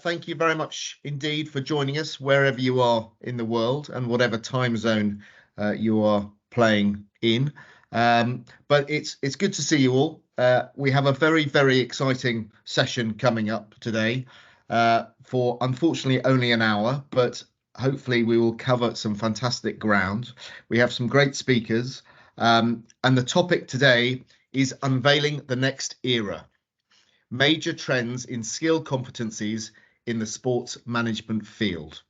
Thank you very much indeed for joining us wherever you are in the world and whatever time zone you are playing in. But it's good to see you all. We have a very exciting session coming up today for unfortunately only an hour, but hopefully we will cover some fantastic ground. We have some great speakers, and the topic today is Unveiling the Next Era. Major trends in skill competencies in the sports management field.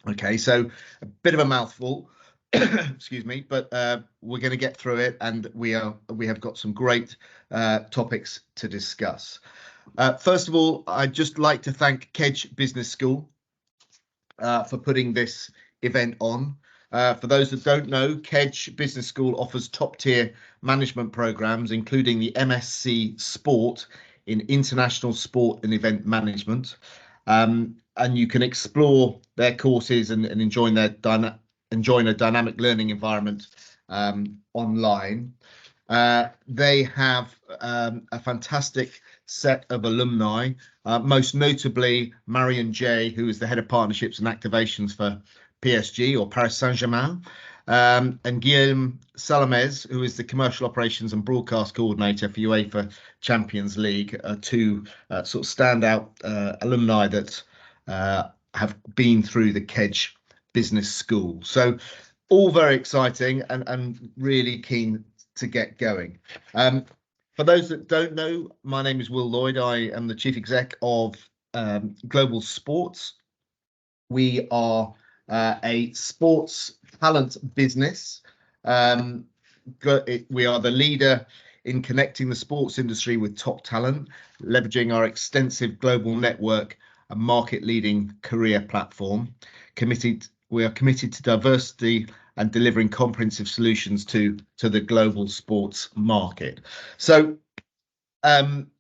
Okay, so a bit of a mouthful, excuse me, but we're going to get through it, and we have got some great topics to discuss. First of all, I'd just like to thank KEDGE Business School for putting this event on. For those that don't know, KEDGE Business School offers top-tier management programs, including the MSc Sport in International Sport and Event Management. And you can explore their courses and enjoy a dynamic learning environment online. They have a fantastic set of alumni, most notably Marion J, who is the head of partnerships and activations for PSG or Paris Saint-Germain, and Guillaume Salamez, who is the commercial operations and broadcast coordinator for UEFA Champions League, two sort of standout alumni that have been through the KEDGE Business School. So all very exciting and really keen to get going. For those that don't know, my name is Will Lloyd. I am the chief exec of Global Sports. We are a sports talent business. We are the leader in connecting the sports industry with top talent, leveraging our extensive global network and market-leading career platform. We are committed to diversity and delivering comprehensive solutions to the global sports market. So I'm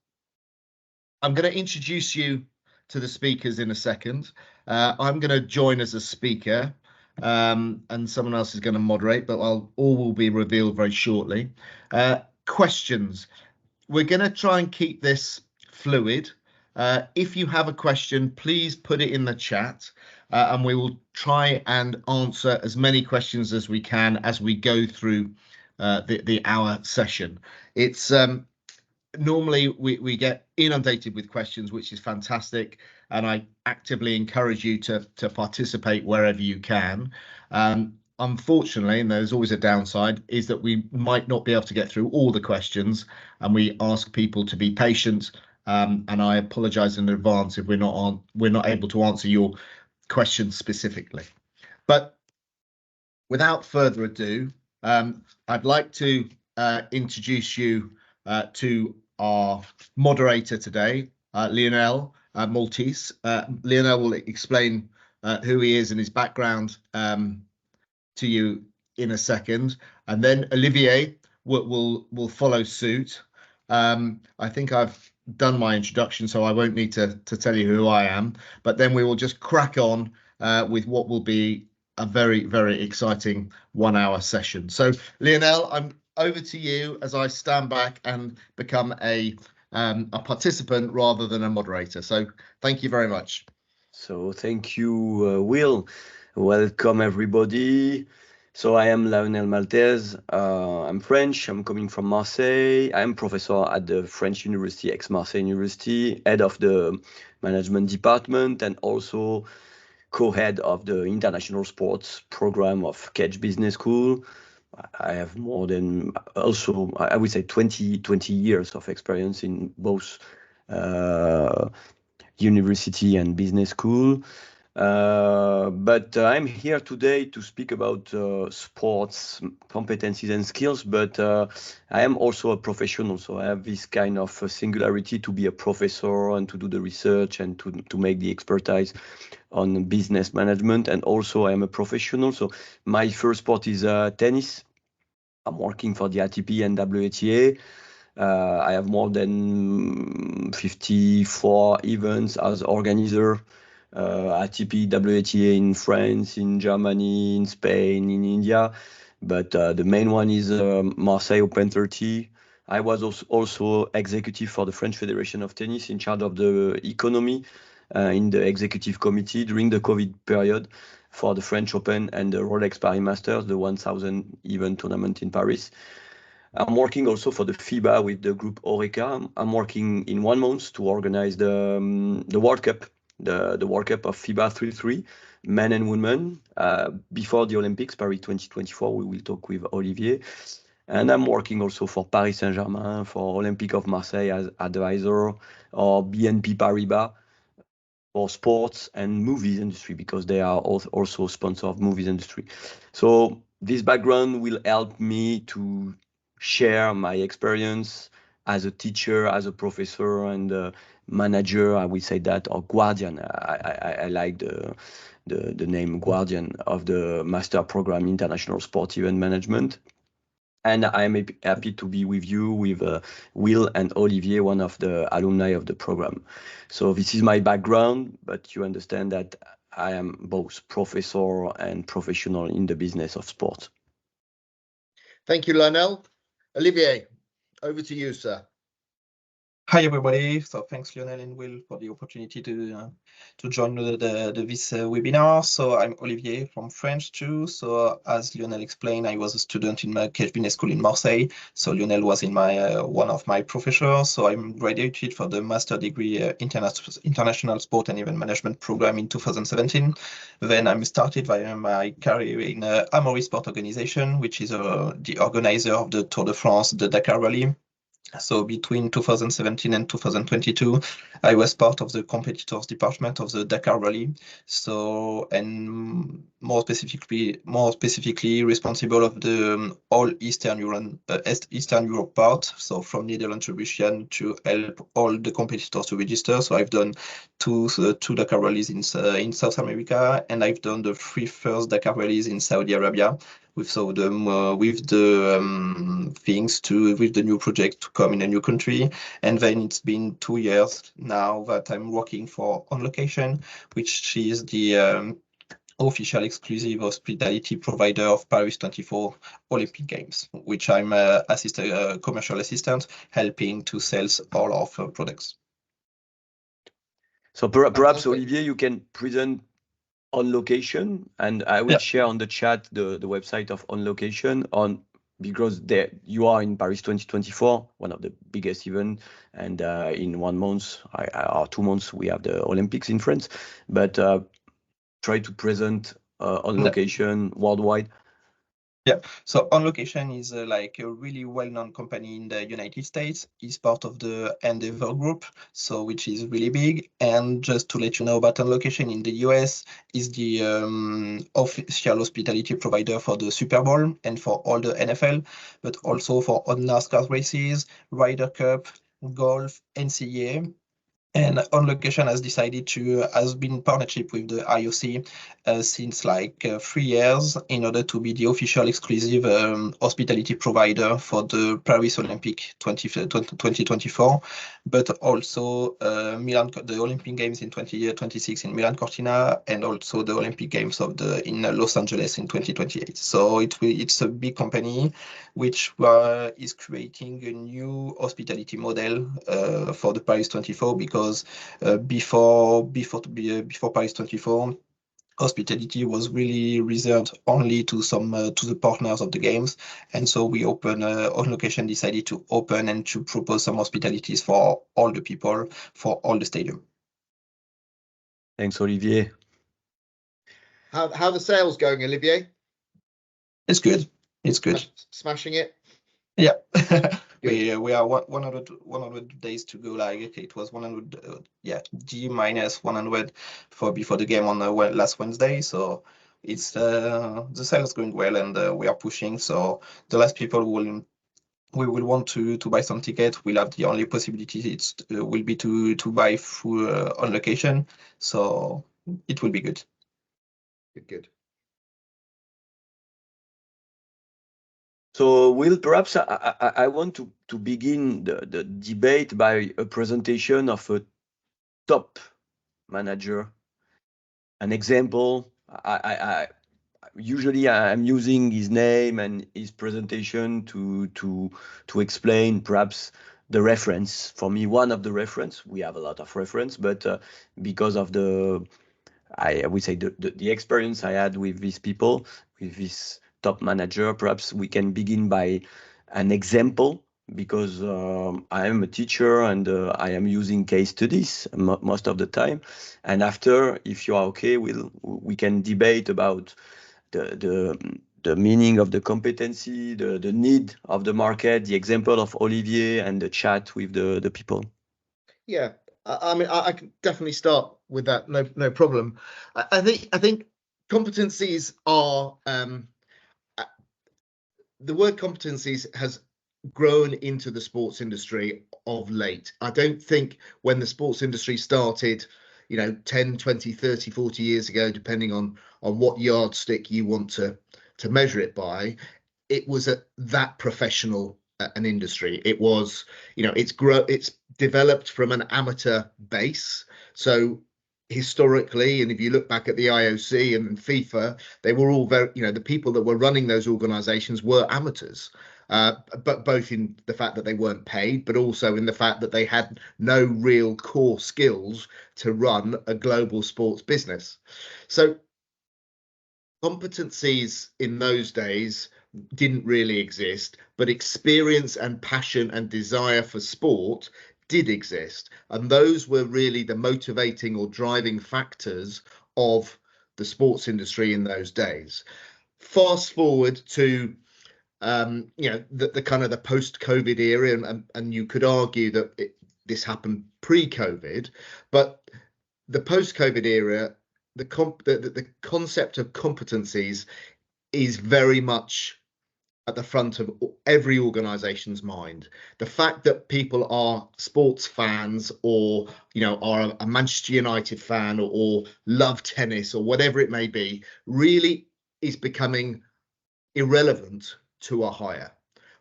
going to introduce you to the speakers in a second. I'm going to join as a speaker, and someone else is going to moderate, but all will be revealed very shortly. Questions. We're going to try and keep this fluid. If you have a question, please put it in the chat, and we will try and answer as many questions as we can as we go through the hour session. It's normally we get inundated with questions, which is fantastic, and I actively encourage you to participate wherever you can. Unfortunately, and there's always a downside, is that we might not be able to get through all the questions, and we ask people to be patient. And I apologise in advance if we're not able to answer your questions specifically. But without further ado, I'd like to introduce you to our moderator today, Lionel Maltese. Lionel will explain who he is and his background to you in a second, and then Olivier will follow suit. I think I've done my introduction, so I won't need to tell you who I am, but then we will just crack on with what will be a very exciting 1 hour session. So Lionel, I'm over to you as I stand back and become a participant rather than a moderator. So thank you very much. So thank you, Will. Welcome everybody. So I am Lionel Maltese. I'm French. I'm coming from Marseille. I'm professor at the French University, Aix-Marseille University, head of the management department, and also co-head of the international sports program of KEDGE Business School. I have more than also, I would say 20 years of experience in both university and business school. But I'm here today to speak about sports competencies and skills, but I am also a professional, so I have this kind of singularity to be a professor and to do the research and to make the expertise on business management. And also I am a professional, so my first sport is tennis. I'm working for the ATP and WTA. I have more than 54 events as organizer. ATP, WTA in France, in Germany, in Spain, in India. But the main one is Marseille Open 30. I was also executive for the French Federation of Tennis, in charge of the economy in the executive committee during the COVID period for the French Open and the Rolex Paris Masters, the 1000 event tournament in Paris. I'm working also for the FIBA with the group Oreca. I'm working in 1 month to organize the World Cup, the World Cup of FIBA 3-3, men and women. Before the Olympics, Paris 2024, we will talk with Olivier. And I'm working also for Paris Saint-Germain, for Olympic of Marseille as advisor, or BNP Paribas for sports and movies industry, because they are also sponsor of movies industry. So this background will help me to share my experience as a teacher, as a professor, and manager. I will say that, or guardian. I like the name guardian of the master program International Sport Event Management. And I'm happy to be with you, with Will and Olivier, one of the alumni of the program. So this is my background, but you understand that I am both professor and professional in the business of sport. Thank you, Lionel. Olivier, over to you, sir. Hi everybody. So thanks Lionel and Will for the opportunity to join this webinar. So I'm Olivier from French too. So as Lionel explained, I was a student in my KEDGE Business School in Marseille. So Lionel was in my one of my professors. So I'm graduated for the master degree International Sport and Event Management program in 2017. Then I started my career in Amaury Sport Organization, which is the organizer of the Tour de France, the Dakar Rally. So between 2017 and 2022, I was part of the competitors department of the Dakar Rally. So, and more specifically responsible of the all Eastern Europe part. So from Netherlands to Russia to help all the competitors to register. So I've done two Dakar rallies in South America, and I've done the 3 first Dakar rallies in Saudi Arabia. With the new project to come in a new country. And then it's been 2 years now that I'm working for On Location, which is the official exclusive hospitality provider of Paris 24 Olympic Games, which I'm commercial assistant, helping to sell all of products. So perhaps Olivier, you can present On Location, and I will share on the chat the website of On Location, because you are in Paris 2024, one of the biggest events, and in 1 month or 2 months we have the Olympics in France. But try to present On Location worldwide. Yeah, so On Location is like a really well-known company in the United States. It's part of the Endeavor Group, so which is really big. And just to let you know about On Location in the US, is the official hospitality provider for the Super Bowl and for all the NFL, but also for all NASCAR races, Ryder Cup, golf, NCAA. And On Location has been in partnership with the IOC since like 3 years in order to be the official exclusive hospitality provider for the Paris Olympic 2024, but also the Olympic Games in 2026 in Milan Cortina, and also the Olympic Games in Los Angeles in 2028. So it's a big company which is creating a new hospitality model for the Paris 24, because before Paris 24, hospitality was really reserved only to the partners of the games, and so we On Location decided to open and to propose some hospitalities for all the people, for all the stadium. Thanks, Olivier. How the sales going, Olivier? It's good. It's good. Smashing it. Yeah. we are 100 days to go. Like, okay, it was 100 D minus 100 before the game on last Wednesday. So it's the sales going well, and we are pushing. So the last people we will want to buy some ticket, we'll have the only possibility will be to buy through On Location. So it will be good. Good. So, Will, perhaps I want to begin the debate by a presentation of a top manager. An example, usually I'm using his name and his presentation to explain perhaps the reference for me, one of the reference. We have a lot of reference, but because of I would say the experience I had with these people, with this top manager, perhaps we can begin by an example, because I am a teacher and I am using case studies most of the time. And after, if you are okay, we can debate about the meaning of the competency, the need of the market, the example of Olivier, and the chat with the people. Yeah, I mean, I can definitely start with that. No problem. I think competencies are the word competencies has grown into the sports industry of late. I don't think when the sports industry started, 10, 20, 30, 40 years ago, depending on what yardstick you want to measure it by, it was that professional an industry. It was, it's developed from an amateur base. So historically, and if you look back at the IOC and FIFA, they were all very, the people that were running those organizations were amateurs. But both in the fact that they weren't paid, but also in the fact that they had no real core skills to run a global sports business. So competencies in those days didn't really exist, but experience and passion and desire for sport did exist. And those were really the motivating or driving factors of the sports industry in those days. Fast forward to the kind of the post-COVID era, and you could argue that this happened pre-COVID, but the post-COVID era, the concept of competencies is very much at the front of every organization's mind. The fact that people are sports fans, or are a Manchester United fan, or love tennis, or whatever it may be, really is becoming irrelevant to a hire.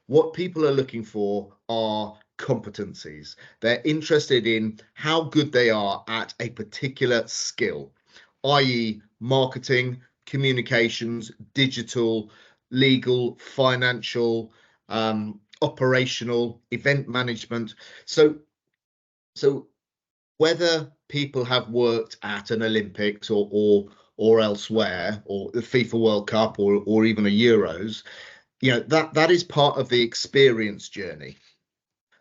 What people are looking for are competencies. They're interested in how good they are at a particular skill, i.e. marketing, communications, digital, legal, financial, operational, event management. So whether people have worked at an Olympics or elsewhere, or the FIFA World Cup, or even a Euros, that is part of the experience journey,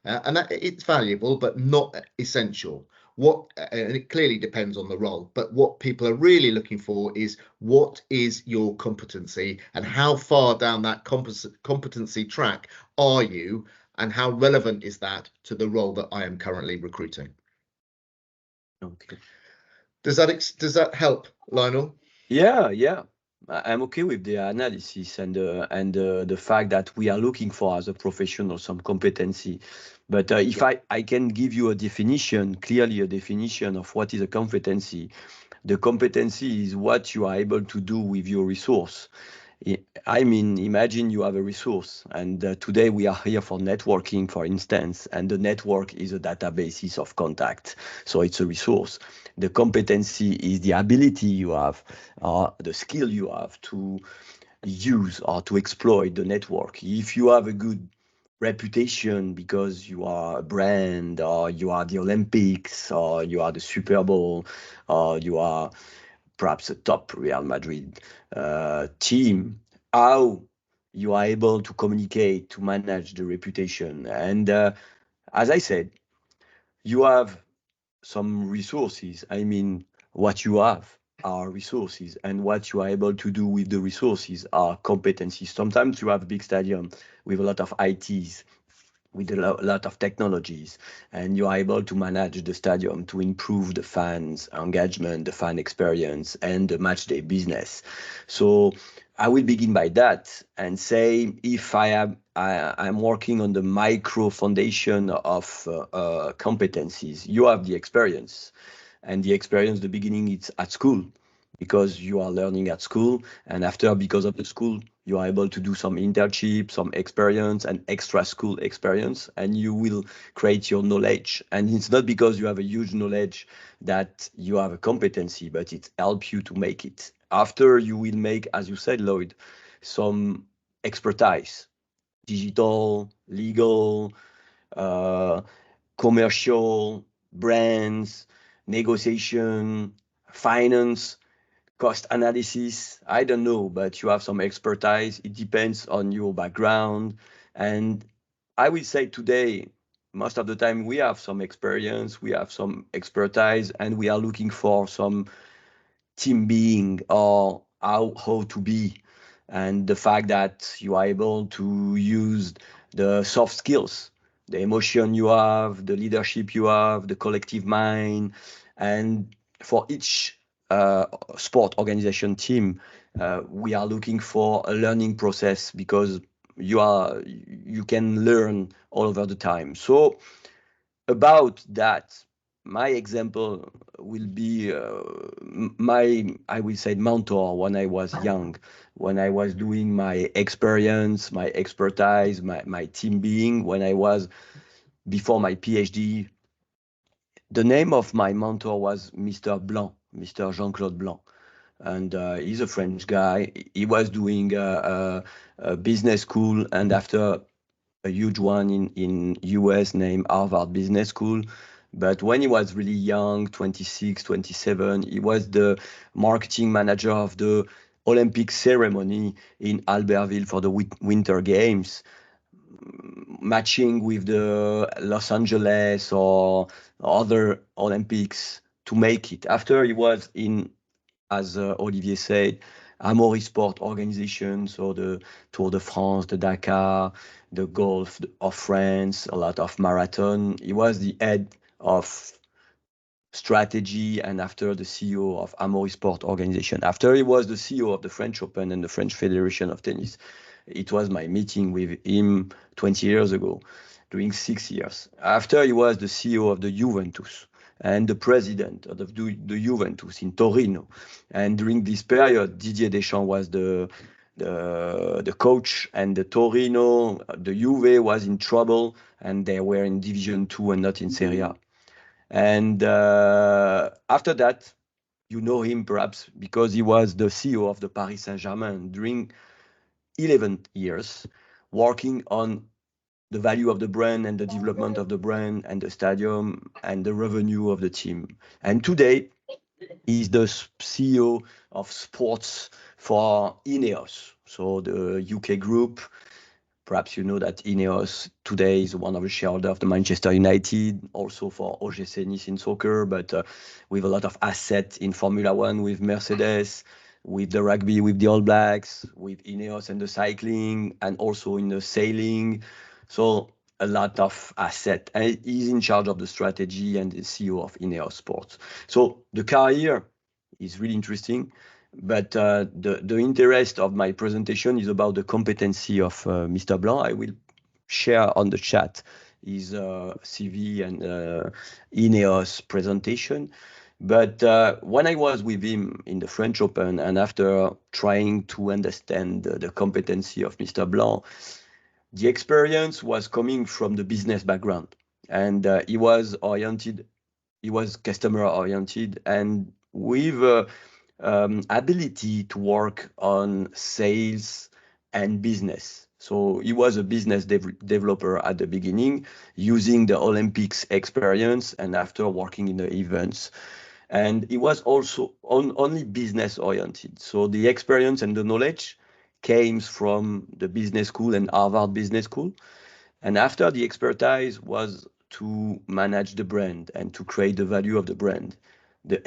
and that it's valuable but not essential. And it clearly depends on the role, but what people are really looking for is, what is your competency, and how far down that competency track are you, and how relevant is that to the role that I am currently recruiting? Okay. Does that help, Lionel? Yeah. I'm okay with the analysis and the fact that we are looking for, as a professional, some competency. But if I can give you clearly a definition of what is a competency. The competency is what you are able to do with your resource. I mean, imagine you have a resource, and today we are here for networking, for instance, and the network is a database of contact. So it's a resource. The competency is the ability you have, the skill you have to use or to exploit the network. If you have a good reputation because you are a brand, or you are the Olympics, or you are the Super Bowl, or you are perhaps a top Real Madrid team, how you are able to communicate, to manage the reputation. And as I said, you have some resources. I mean, what you have are resources, and what you are able to do with the resources are competencies. Sometimes you have a big stadium with a lot of ITs, with a lot of technologies, and you are able to manage the stadium to improve the fans' engagement, the fan experience, and the match day business. So I will begin by that and say, if I'm working on the micro foundation of competencies, you have the experience. And the experience, the beginning, it's at school, because you are learning at school, and after, because of the school, you are able to do some internship, some experience, and extra school experience, and you will create your knowledge. And it's not because you have a huge knowledge that you have a competency, but it helps you to make it. After, you will make, as you said, Lloyd, some expertise, digital, legal, commercial, brands, negotiation, finance, cost analysis. I don't know, but you have some expertise. It depends on your background. And I will say today, most of the time we have some experience, we have some expertise, and we are looking for some team being or how to be. And the fact that you are able to use the soft skills, the emotion you have, the leadership you have, the collective mind. And for each sport organization team, we are looking for a learning process because you can learn all over the time. So about that, my example will be I will say mentor when I was young, when I was doing my experience, my expertise, my team being, when I was before my PhD. The name of my mentor was Mr. Blanc, Mr. Jean-Claude Blanc. And he's a French guy. He was doing a business school, and after a huge one in US named Harvard Business School. But when he was really young, 26, 27, he was the marketing manager of the Olympic ceremony in Albertville for the Winter Games, matching with the Los Angeles or other Olympics to make it. After he was in, as Olivier said, Amaury Sport organizations, so the Tour de France, the Dakar, the Golf of France, a lot of marathon. He was the head of strategy and after the CEO of Amaury Sport organization. After he was the CEO of the French Open and the French Federation of Tennis. It was my meeting with him 20 years ago, during 6 years. After he was the CEO of the Juventus and the president of the Juventus in Torino. And during this period, Didier Deschamps was the coach, and the Torino, the Juve was in trouble, and they were in Division 2 and not in Serie A. And after that, you know him perhaps because he was the CEO of the Paris Saint-Germain during 11 years, working on the value of the brand and the development of the brand and the stadium and the revenue of the team. And today, he's the CEO of sports for Ineos, so the UK group. Perhaps you know that Ineos today is one of the shareholders of the Manchester United, also for OGC Nice in soccer, but with a lot of assets in Formula One with Mercedes, with the rugby, with the All Blacks, with Ineos and the cycling, and also in the sailing. So a lot of asset. And he's in charge of the strategy and the CEO of Ineos Sports. So the career is really interesting. But the interest of my presentation is about the competency of Mr. Blanc. I will share on the chat his CV and Ineos presentation. But when I was with him in the French Open and after trying to understand the competency of Mr. Blanc, the experience was coming from the business background. And he was customer oriented and with ability to work on sales and business. So he was a business developer at the beginning, using the Olympics experience and after working in the events. And he was also only business oriented. So the experience and the knowledge came from the business school and Harvard Business School. And after the expertise was to manage the brand and to create the value of the brand. The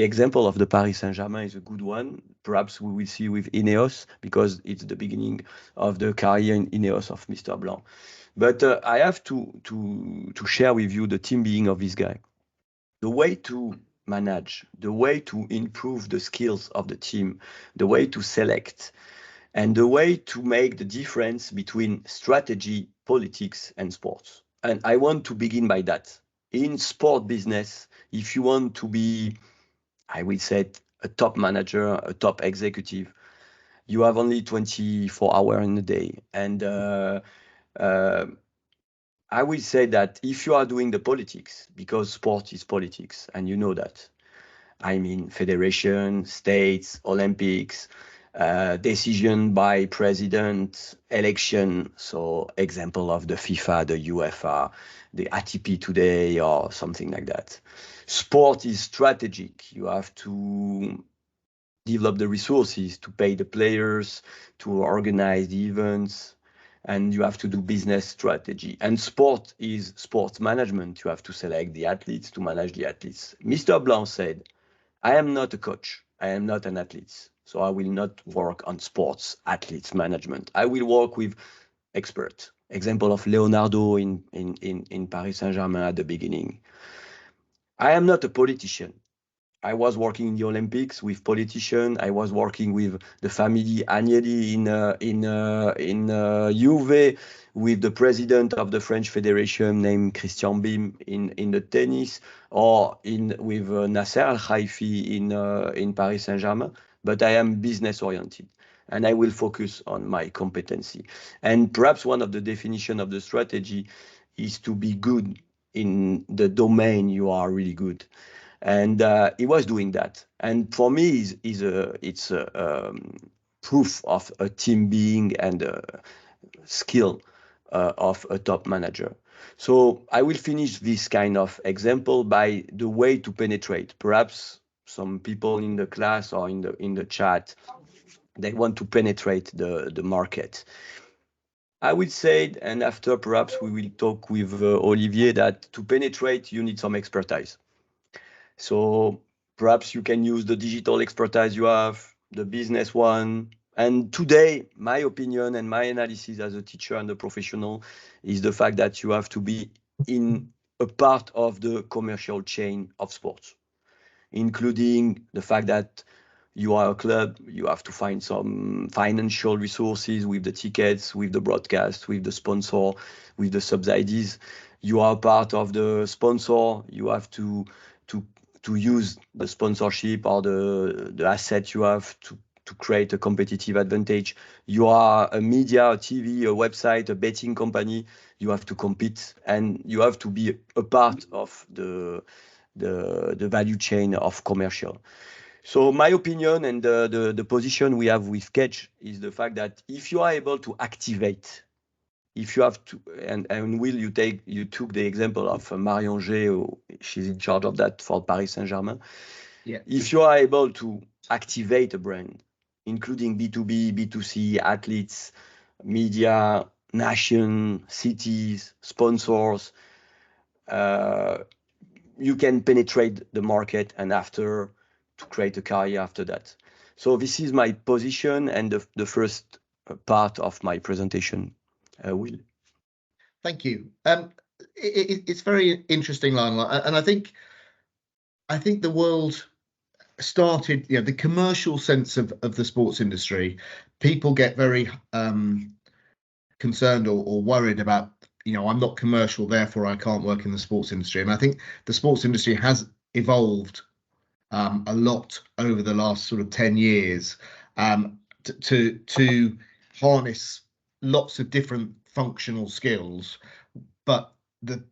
example of the Paris Saint-Germain is a good one. Perhaps we will see with Ineos because it's the beginning of the career in Ineos of Mr. Blanc. But I have to share with you the team being of this guy. The way to manage, the way to improve the skills of the team, the way to select, and the way to make the difference between strategy, politics, and sports. And I want to begin by that. In sport business, if you want to be, I will say, a top manager, a top executive, you have only 24 hours in a day. And I will say that if you are doing the politics, because sport is politics, and you know that, I mean, federation, states, Olympics, decision by president, election. So example of the FIFA, the UEFA, the ATP today, or something like that. Sport is strategic. You have to develop the resources to pay the players, to organize the events, and you have to do business strategy. And sport is sports management. You have to select the athletes, to manage the athletes. Mr. Blanc said, I am not a coach. I am not an athlete. So I will not work on sports athletes management. I will work with experts. Example of Leonardo in Paris Saint-Germain at the beginning. I am not a politician. I was working in the Olympics with politicians. I was working with the family Agnelli in Juve, with the president of the French Federation named Christian Bim in the tennis, or with Nasser Al Khelaifi in Paris Saint-Germain. But I am business oriented, and I will focus on my competency. And perhaps one of the definition of the strategy is to be good in the domain you are really good. And he was doing that. And for me, it's a proof of a team being and a skill of a top manager. So I will finish this kind of example by the way to penetrate. Perhaps some people in the class or in the chat, they want to penetrate the market. I would say, and after perhaps we will talk with Olivier, that to penetrate, you need some expertise. So perhaps you can use the digital expertise you have, the business one. And today, my opinion and my analysis as a teacher and a professional is the fact that you have to be in a part of the commercial chain of sports, including the fact that you are a club, you have to find some financial resources with the tickets, with the broadcast, with the sponsor, with the subsidies. You are part of the sponsor, you have to use the sponsorship or the asset you have to create a competitive advantage. You are a media, a TV, a website, a betting company. You have to compete, and you have to be a part of the value chain of commercial. So my opinion and the position we have with KEDGE is the fact that if you are able to activate, if you have to, and Will, you took the example of Marion G, she's in charge of that for Paris Saint-Germain. Yeah. If you are able to activate a brand, including B2B, B2C, athletes, media, nation, cities, sponsors, you can penetrate the market and after to create a career after that. So this is my position and the first part of my presentation. Will. Thank you. It's very interesting, Lionel, and I think the world started, the commercial sense of the sports industry. People get very concerned or worried about, I'm not commercial, therefore I can't work in the sports industry. And I think the sports industry has evolved a lot over the last sort of 10 years to harness lots of different functional skills, but the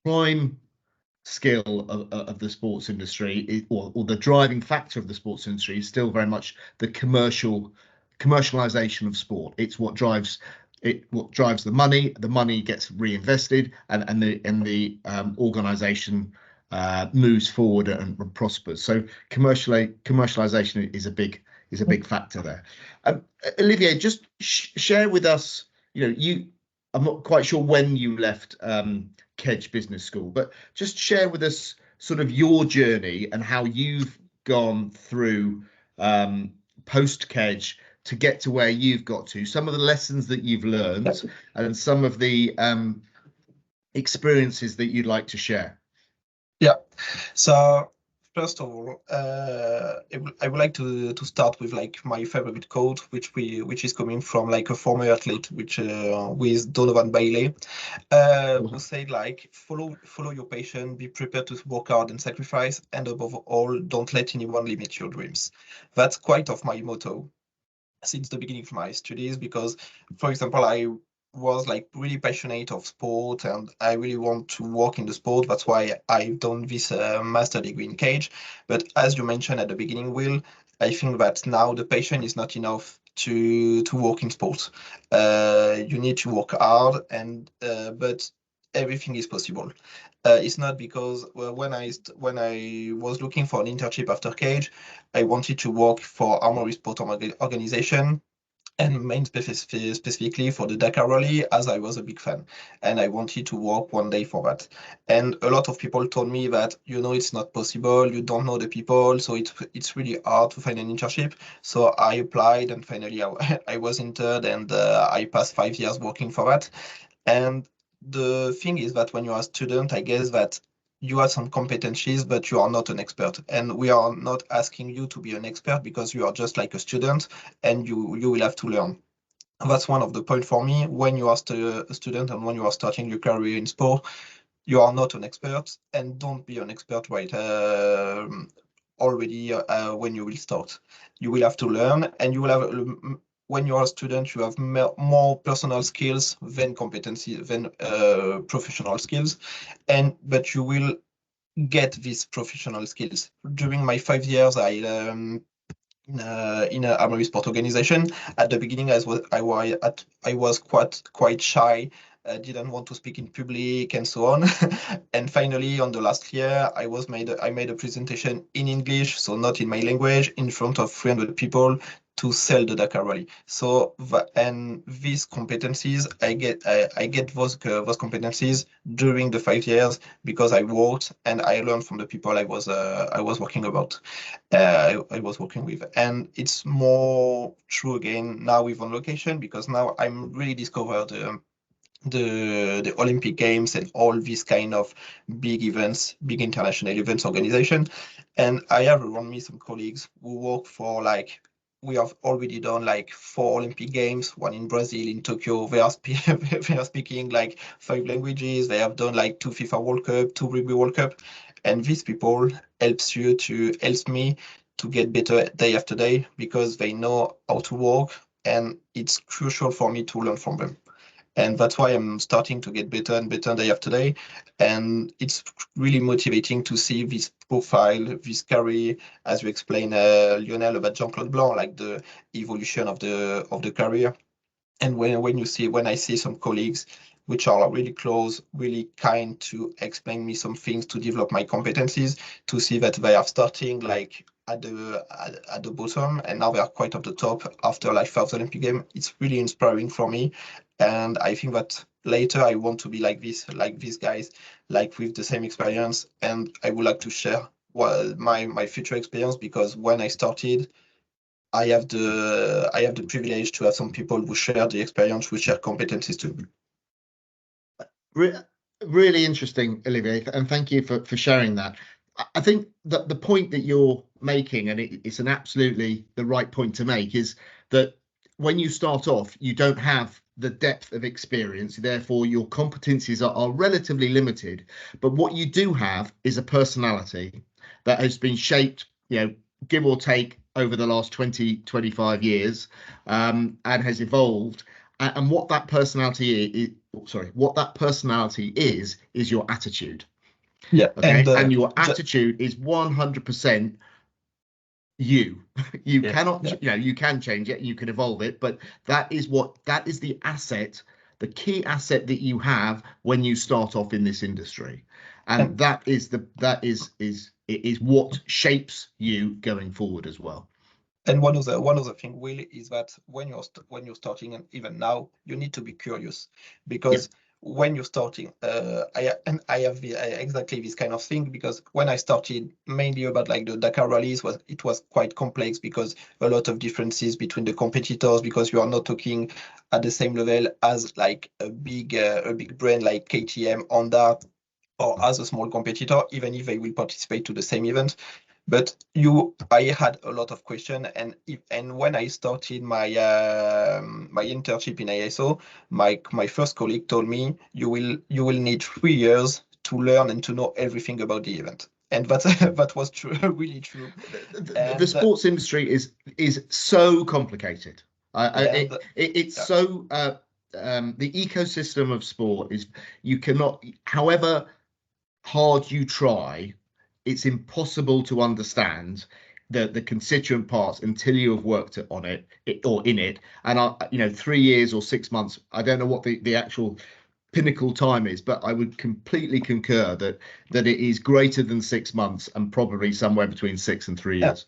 prime skill of the sports industry or the driving factor of the sports industry is still very much the commercialization of sport. It's what drives the money. The money gets reinvested, and the organization moves forward and prospers. So commercialization is a big factor there. Olivier, just share with us. I'm not quite sure when you left KEDGE Business School, but just share with us sort of your journey and how you've gone through post KEDGE to get to where you've got to, some of the lessons that you've learned and some of the experiences that you'd like to share. Yeah, so first of all, I would like to start with like my favorite quote, which is coming from like a former athlete, which with Donovan Bailey, who said like follow your passion, be prepared to work hard and sacrifice, and above all, don't let anyone limit your dreams. That's quite of my motto since the beginning of my studies, because, for example, I was like really passionate of sport and I really want to work in the sport. That's why I've done this master degree in KEDGE. But as you mentioned at the beginning, Will, I think that now the passion is not enough to work in sports. You need to work hard, and but everything is possible. It's not because when I was looking for an internship after KEDGE, I wanted to work for Armory Sport Organization, and specifically for the Dakar Rally, as I was a big fan, and I wanted to work one day for that. And a lot of people told me that, it's not possible, you don't know the people, so it's really hard to find an internship. So I applied, and finally I was interned, and I passed 5 years working for that. And the thing is that when you are a student, I guess that you have some competencies, but you are not an expert. And we are not asking you to be an expert, because you are just like a student, and you will have to learn. That's one of the points for me. When you are a student and when you are starting your career in sport, you are not an expert, and don't be an expert right already when you will start. You will have to learn, and you will have, when you are a student, you have more personal skills than competency, than professional skills, but you will get these professional skills. During my 5 years, in a Armory Sport Organization. At the beginning, I was quite shy. Didn't want to speak in public and so on. And finally, on the last year, I made a presentation in English, so not in my language, in front of 300 people, to sell the Dakar Rally. So and these competencies, I get those competencies during the 5 years, because I worked and I learned from the people I was working about. I was working with, and it's more true again now with On Location, because now I'm really discovered the Olympic Games and all these kind of big events, big international events organization. And I have around me some colleagues who work for, like, we have already done like 4 Olympic Games, one in Brazil, in Tokyo. They are speaking like 5 languages. They have done like 2 FIFA World Cup, 2 Rugby World Cup. And these people helps me to get better day after day, because they know how to work, and it's crucial for me to learn from them. And that's why I'm starting to get better and better day after day. And it's really motivating to see this profile, this career, as you explained, Lionel, about Jean-Claude Blanc, like the evolution of the career. And when I see some colleagues which are really close, really kind to explain me some things to develop my competencies, to see that they are starting like at the bottom, and now they are quite at the top after like first Olympic game. It's really inspiring for me, and I think that later I want to be like these guys, like with the same experience, and I would like to share my future experience, because when I started, I have the privilege to have some people who share the experience, who share competencies too. Really interesting, Olivier, and thank you for sharing that. I think that the point that you're making, and it's an absolutely the right point to make, is that when you start off, you don't have the depth of experience, therefore your competencies are relatively limited. But what you do have is a personality that has been shaped, give or take, over the last 20-25 years, and has evolved. And what that personality is your attitude. Yeah. Okay. And your attitude is 100% you. You cannot, you can change it, you can evolve it, but that is the asset, the key asset that you have when you start off in this industry. And that is what shapes you going forward as well. And one of the thing, Will, is that when you're starting, and even now, you need to be curious, because when you're starting, I have exactly this kind of thing, because when I started, mainly about like the Dakar rallies, it was quite complex, because a lot of differences between the competitors, because you are not talking at the same level as like a big brand like KTM, Honda, or as a small competitor, even if they will participate to the same event. But I had a lot of questions, and when I started my my internship in ISO, my first colleague told me, you will need 3 years to learn and to know everything about the event. And that was true, really true. The sports industry is so complicated. It's so the ecosystem of sport is, you cannot, however hard you try, it's impossible to understand the constituent parts until you have worked on it or in it. And 3 years or 6 months, I don't know what the actual pinnacle time is, but I would completely concur that it is greater than 6 months and probably somewhere between 6 and 3 years.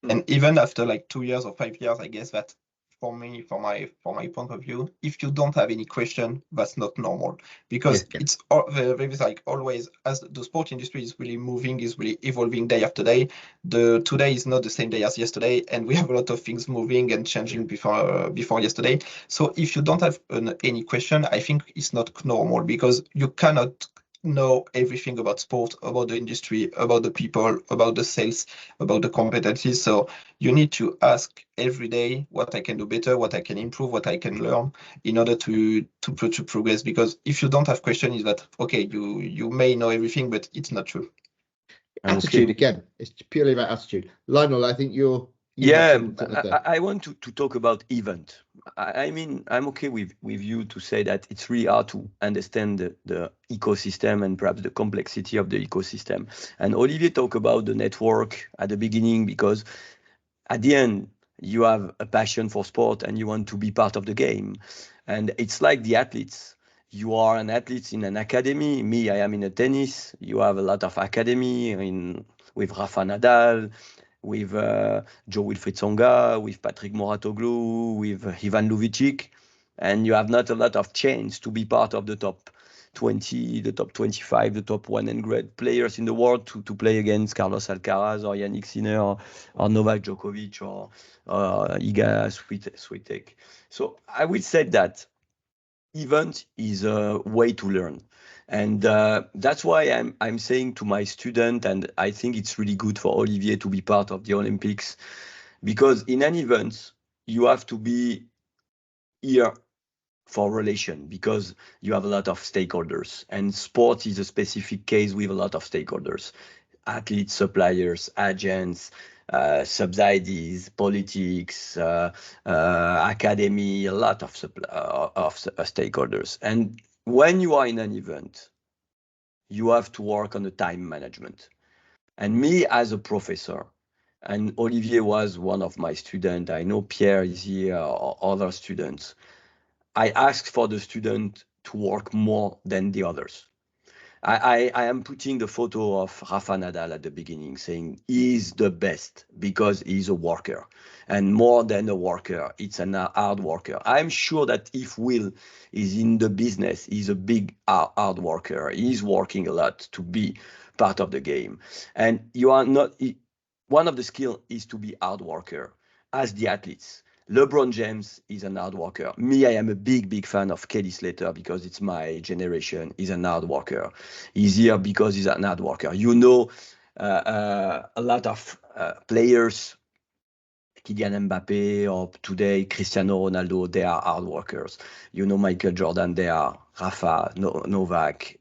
And even after like 2 years or 5 years, I guess that for me, for my point of view, if you don't have any question, that's not normal, because it's very like always, as the sport industry is really moving, is really evolving day after day. Today is not the same day as yesterday, and we have a lot of things moving and changing before yesterday. So if you don't have any question, I think it's not normal, because you cannot know everything about sport, about the industry, about the people, about the sales, about the competencies. So you need to ask every day what I can do better, what I can improve, what I can learn in order to progress. Because if you don't have questions, is that okay? You may know everything, but it's not true. Attitude again. It's purely about attitude. Lionel, I think you I want to talk about event. I mean, I'm okay with you to say that it's really hard to understand the ecosystem and perhaps the complexity of the ecosystem. And Olivier talked about the network at the beginning, because at the end, you have a passion for sport and you want to be part of the game. And it's like the athletes. You are an athlete in an academy. Me, I am in a tennis. You have a lot of academy with Rafa Nadal, with Jo-Wilfried Tsonga, with Patrick Mouratoglou, with Ivan Luvicic, and you have not a lot of chance to be part of the top 20, the top 25, the top 100 players in the world to play against Carlos Alcaraz or Yannick Sinner or Novak Djokovic or Iga Swiatek. So I will say that event is a way to learn. And that's why I'm saying to my student, and I think it's really good for Olivier to be part of the Olympics, because in an event, you have to be here for relation, because you have a lot of stakeholders, and sport is a specific case with a lot of stakeholders: athletes, suppliers, agents, subsidies, politics, academy, a lot of stakeholders. And when you are in an event, you have to work on the time management. And me as a professor, and Olivier was one of my students, I know Pierre is here, or other students, I asked for the student to work more than the others. I am putting the photo of Rafa Nadal at the beginning, saying he's the best because he's a worker. And more than a worker, it's a hard worker. I'm sure that if Will is in the business, he's a big hard worker. He's working a lot to be part of the game. And you are not, one of the skills is to be hard worker as the athletes. LeBron James is an hard worker. Me, I am a big fan of Kelly Slater because it's my generation. He's an hard worker. He's here because he's an hard worker. You know, a lot of players, Kylian Mbappé or today Cristiano Ronaldo, they are hard workers. You know, Michael Jordan, they are Rafa, Novak,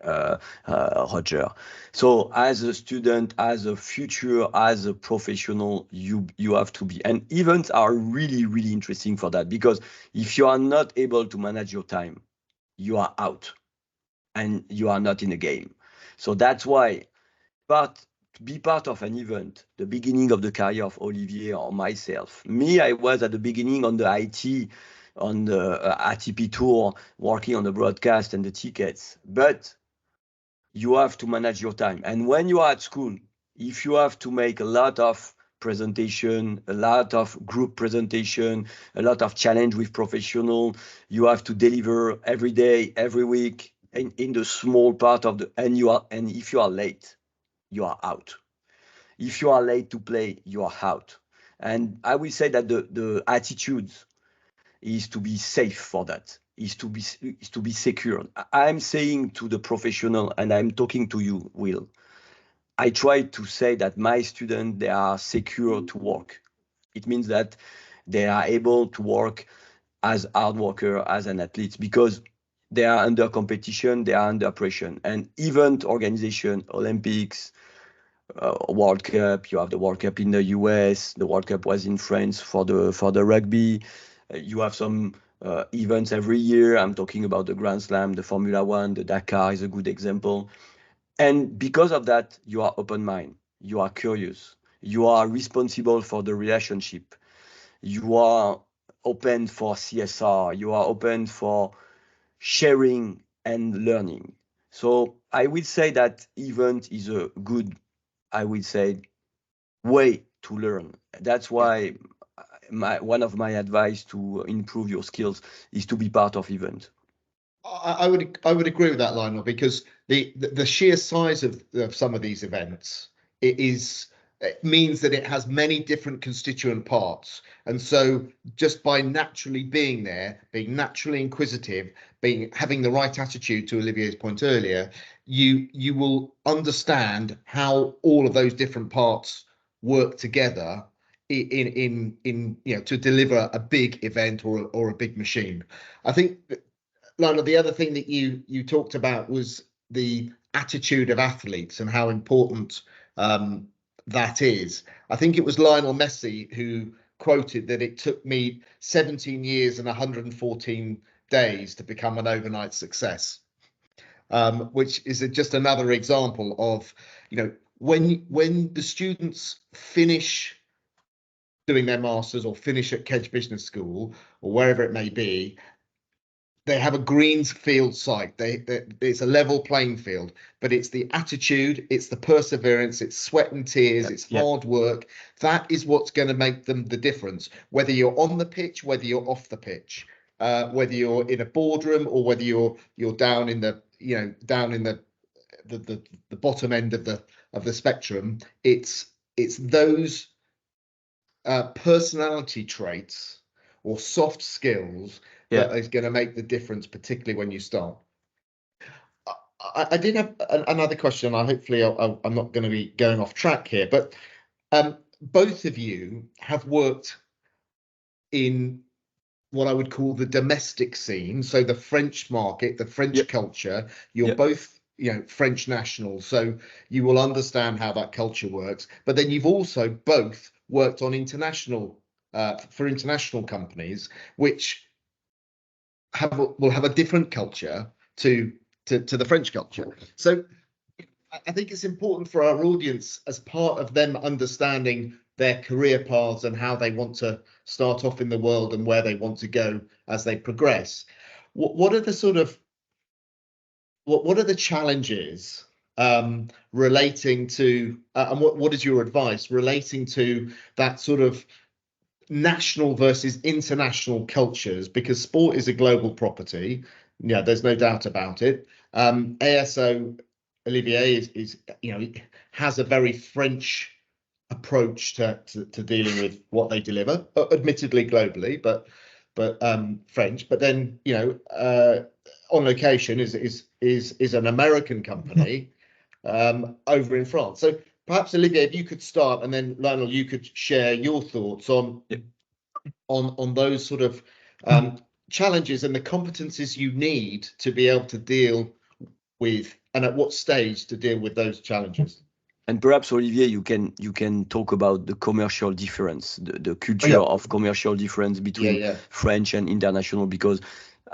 Roger. So as a student, as a future, as a professional, you have to be. And events are really interesting for that, because if you are not able to manage your time, you are out and you are not in the game. So that's why to be part of an event, the beginning of the career of Olivier or myself. Me, I was at the beginning on the IT, on the ATP tour, working on the broadcast and the tickets. But you have to manage your time. And when you are at school, if you have to make a lot of presentation, a lot of group presentation, a lot of challenge with professional, you have to deliver every day, every week, in the small part of and if you are late, you are out. If you are late to play, you are out. And I will say that the attitude is to be safe for that, is to be secure. I'm saying to the professional, and I'm talking to you, Will, I try to say that my students, they are secure to work. It means that they are able to work as hard worker, as an athlete, because they are under competition, they are under pressure. And event organization, Olympics, World Cup, you have the World Cup in the US, the World Cup was in France for the rugby. You have some events every year. I'm talking about the Grand Slam, the Formula One, the Dakar is a good example. And because of that, you are open-minded, you are curious, You are responsible for the relationship. You are open for CSR. You are open for sharing and learning. So I will say that event is a good, I will say, way to learn. That's why one of my advice to improve your skills is to be part of event. I would agree with that, Lionel, because the sheer size of some of these events it means that it has many different constituent parts, and so just by naturally being there, being naturally inquisitive, having the right attitude, to Olivier's point earlier, you will understand how all of those different parts work together in to deliver a big event or a big machine. I think, Lionel, the other thing that you talked about was the attitude of athletes and how important that is. I think it was Lionel Messi who quoted that it took me 17 years and 114 days to become an overnight success, which is just another example of, when the students finish doing their masters or finish at KEDGE Business School or wherever it may be, they have a green field site. It's a level playing field, but it's the attitude, it's the perseverance, it's sweat and tears, it's hard work. That is what's going to make them the difference. Whether you're on the pitch, whether you're off the pitch, whether you're in a boardroom or whether you're down in the the bottom end of the spectrum. It's those personality traits or soft skills that is going to make the difference, particularly when you start. I did have another question. Hopefully I'm not going to be going off track here, but both of you have worked in what I would call the domestic scene, so the French market, the French culture. You're both French nationals, so you will understand how that culture works. But then you've also both worked on for international companies, which will have a different culture to the French culture. So I think it's important for our audience, as part of them understanding their career paths and how they want to start off in the world and where they want to go as they progress. What are the what are the challenges relating to, and what is your advice relating to that sort of national versus international cultures? Because sport is a global property. Yeah, there's no doubt about it. ASO, Olivier, is has a very French approach to dealing with what they deliver, admittedly globally, but French. But then On Location is an American company over in France. So perhaps, Olivier, if you could start, and then Lionel, you could share your thoughts on those sort of challenges and the competencies you need to be able to deal with, and at what stage to deal with those challenges. And perhaps, Olivier, you can talk about the commercial difference, the culture of commercial difference between French and international, because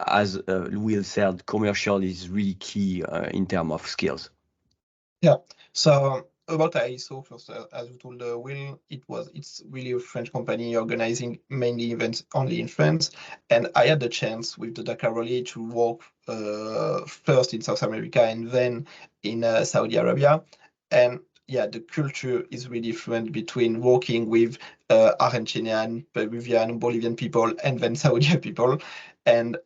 as Will said, commercial is really key in terms of skills. Yeah. So about ISO, first, as you told Will, it's really a French company organizing mainly events only in France. And I had the chance with the Dakar Rally to work first in South America and then in Saudi Arabia. And yeah, the culture is really different between working with Argentinian, Peruvian, Bolivian people and then Saudi people. And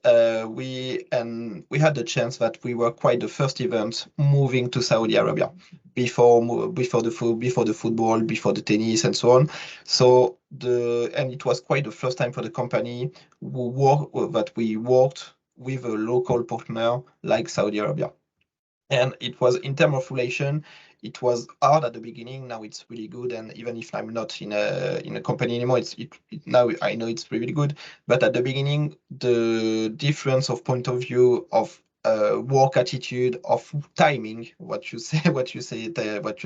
we had the chance that we were quite the first event moving to Saudi Arabia before the football, before the tennis, and so on. So and it was quite the first time for the company that we worked with a local partner like Saudi Arabia. And it was, in terms of relation, it was hard at the beginning. Now it's really good, and even if I'm not in a company anymore, now I know it's really good. But at the beginning, the difference of point of view of work attitude, of timing, what you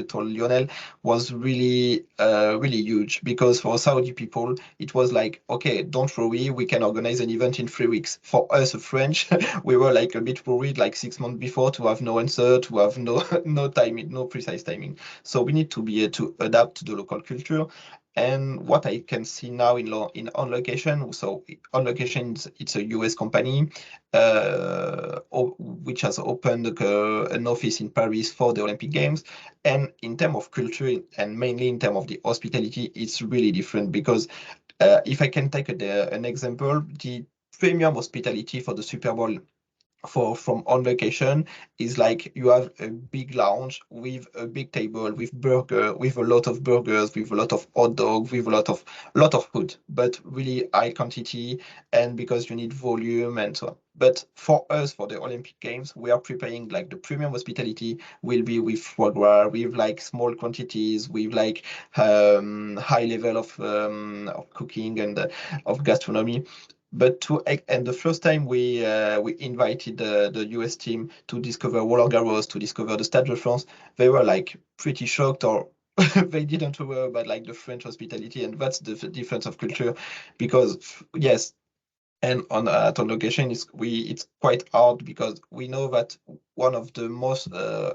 told Lionel was really really huge, because for Saudi people it was like, okay, don't worry, we can organize an event in 3 weeks. For us French, we were like a bit worried like 6 months before, to have no answer, to have no timing, no precise timing. So we need to be to adapt to the local culture. And what I can see now in On Location, so On Location, it's a US company which has opened an office in Paris for the Olympic Games. And in terms of culture, and mainly in terms of the hospitality, it's really different, because if I can take an example, the premium hospitality for the Super Bowl from On Location is like, you have a big lounge with a big table with with a lot of burgers, with a lot of hot dogs, with a lot of food, but really high quantity, and because you need volume and so on. But for us, for the Olympic Games, we are preparing like the premium hospitality will be with foie gras, with like small quantities, with like high level of cooking and of gastronomy. But the first time we invited the US team to discover Roland Garros, to discover the Stade de France, they were like pretty shocked, or they didn't know about like the French hospitality, and that's the difference of culture. Because yes, and at On Location it's quite hard, because we know that one of the most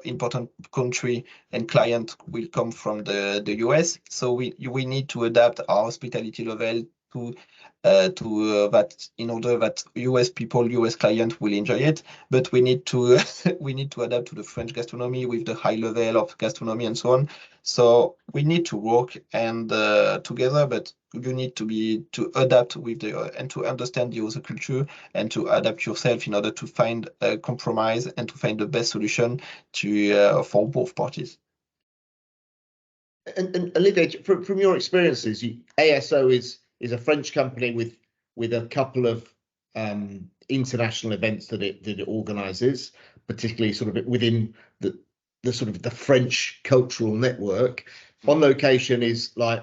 important country and client will come from the US. So we need to adapt our hospitality level to that, in order that US people, US client will enjoy it. But we need to we need to adapt to the French gastronomy with the high level of gastronomy and so on. So we need to work and together, but you need to adapt with and to understand the other culture, and to adapt yourself in order to find a compromise and to find the best solution to for both parties. And Olivier, from your experiences, ASO is a French company with a couple of international events that it organises, particularly sort of within the sort of the French cultural network. On Location is like,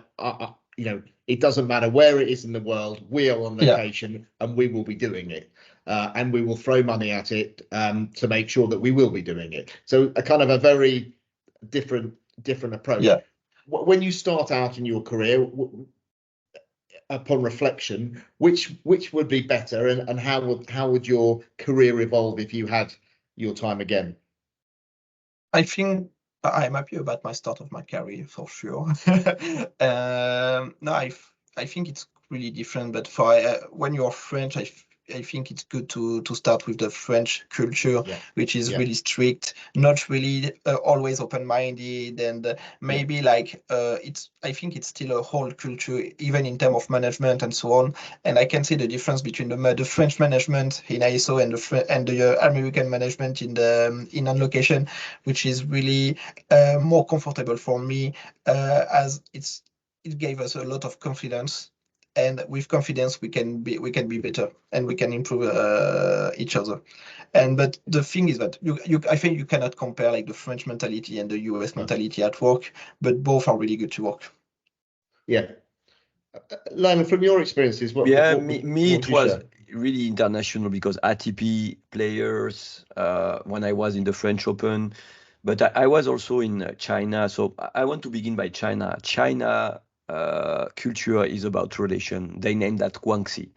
it doesn't matter where it is in the world, we are on location, and we will be doing it, and we will throw money at it to make sure that we will be doing it. So a kind of a very different approach. Yeah. When you start out in your career, upon reflection, which would be better, and how would your career evolve if you had your time again? I think I'm happy about my start of my career, for sure. No, I think it's really different. But for when you're French, I think it's good to start with the French culture, which is really strict, not really always open-minded, and maybe like I think it's still a whole culture, even in terms of management and so on. And I can see the difference between the French management in ISO and the American management in On Location, which is really more comfortable for me, as it gave us a lot of confidence. And with confidence, we can be better, and we can improve each other. But the thing is that I think you cannot compare like the French mentality and the US mentality at work, but both are really good to work. Yeah. Lionel, from your experiences, it was really international, because ATP players when I was in the French Open, but I was also in China. So I want to begin by China. China culture is about relation. They name that Guangxi.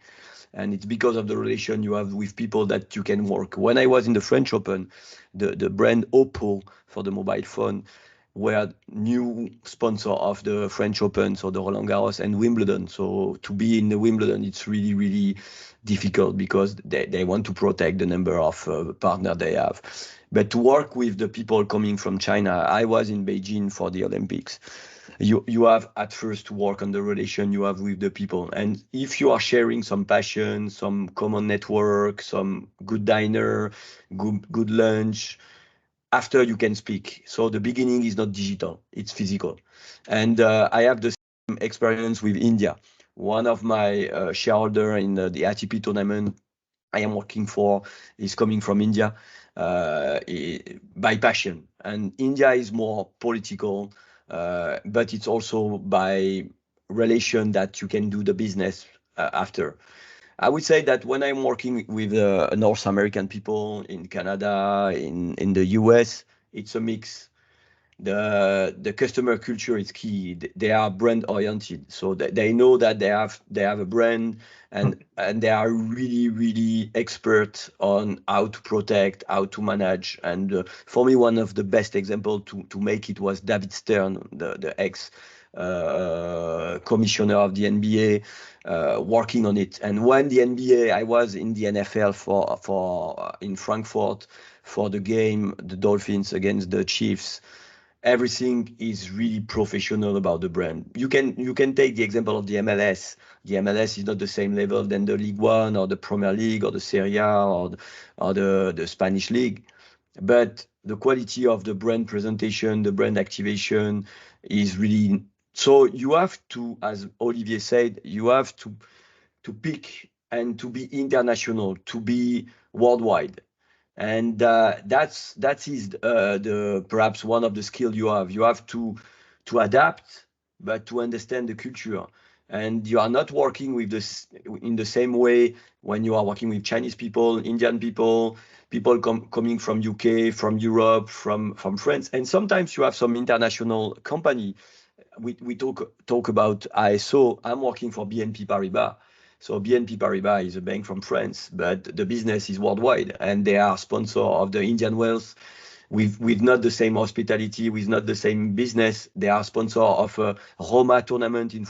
And it's because of the relation you have with people that you can work. When I was in the French Open, the brand Oppo for the mobile phone were new sponsor of the French Open, so the Roland Garros and Wimbledon. So to be in the Wimbledon, it's really, really difficult, because they want to protect the number of partners they have. But to work with the people coming from China, I was in Beijing for the Olympics. You have at first to work on the relation you have with the people. And if you are sharing some passion, some common network, some good diner, good lunch, after you can speak. So the beginning is not digital, it's physical. And I have the same experience with India. One of my shareholder in the ATP tournament I am working for is coming from India by passion. And India is more political, but it's also by relation that you can do the business after. I would say that when I'm working with North American people in Canada, in the US, it's a mix. The customer culture is key. They are brand oriented, so they know that they have a brand, and they are really expert on how to protect, how to manage. And for me, one of the best example to make it was David Stern, the ex commissioner of the NBA, working on it. And when the NBA, I was in the NFL for in Frankfurt for the game, the Dolphins against the Chiefs. Everything is really professional about the brand. You can take the example of the MLS. The MLS is not the same level than the League One or the Premier League or the Serie A or the Spanish League. But the quality of the brand presentation, the brand activation is really, so you have to, as Olivier said, you have to pick and to be international, to be worldwide. And that is the perhaps one of the skill you have. You have to adapt, but to understand the culture. And you are not working with this in the same way when you are working with Chinese people, Indian people, coming from UK, from Europe, from France. And sometimes you have some international company. We talk about ISO. I'm working for BNP Paribas. So BNP Paribas is a bank from France, but the business is worldwide, and they are sponsor of the Indian Wells with not the same hospitality, with not the same business. They are sponsor of a Roma tournament in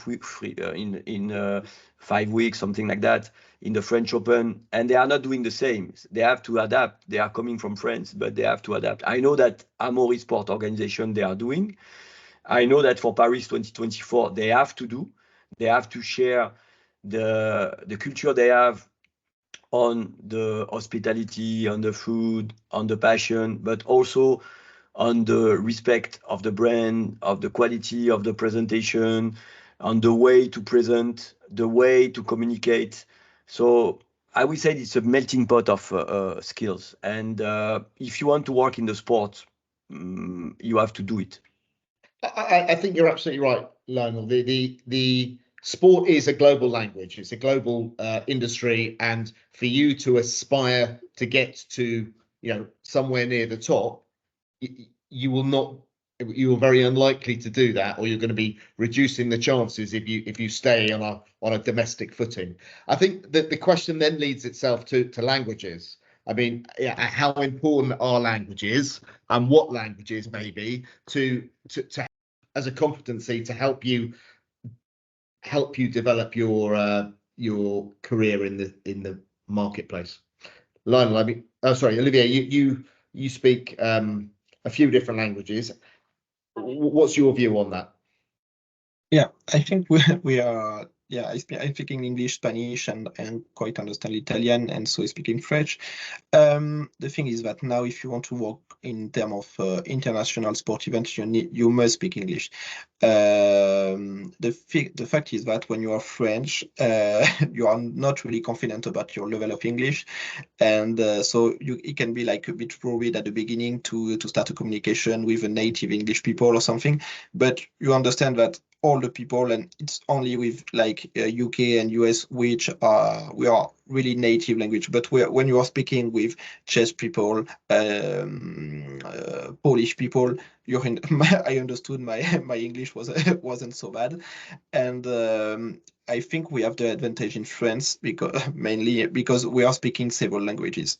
5 weeks, something like that, in the French Open, and they are not doing the same. They have to adapt. They are coming from France, but they have to adapt. I know that Amaury Sport Organization, they are doing. I know that for Paris 2024, they have to share the culture they have on the hospitality, on the food, on the passion, but also on the respect of the brand, of the quality of the presentation, on the way to present, the way to communicate. So I would say it's a melting pot of skills. And if you want to work in the sport, you have to do it. I think you're absolutely right, Lionel. The sport is a global language. It's a global industry, and for you to aspire to get to somewhere near the top, you will not. You're very unlikely to do that, or you're going to be reducing the chances if you stay on a domestic footing. I think that the question then leads itself to languages. I mean, how important are languages, and what languages maybe to as a competency to help you develop your career in the marketplace. Lionel, I mean, sorry, Olivier, you speak a few different languages. What's your view on that? Yeah, I think we are. Yeah, I'm speaking English, Spanish, and quite understand Italian, and so speaking French. The thing is that now, if you want to work in terms of international sport events, you must speak English. The fact is that when you are French, you are not really confident about your level of English, and so it can be like a bit worried at the beginning to start a communication with a native English people or something. But you understand that all the people, and it's only with like UK and US which we are really native language. But when you are speaking with Czech people, Polish people, I understood my English wasn't so bad, and I think we have the advantage in France mainly because we are speaking several languages.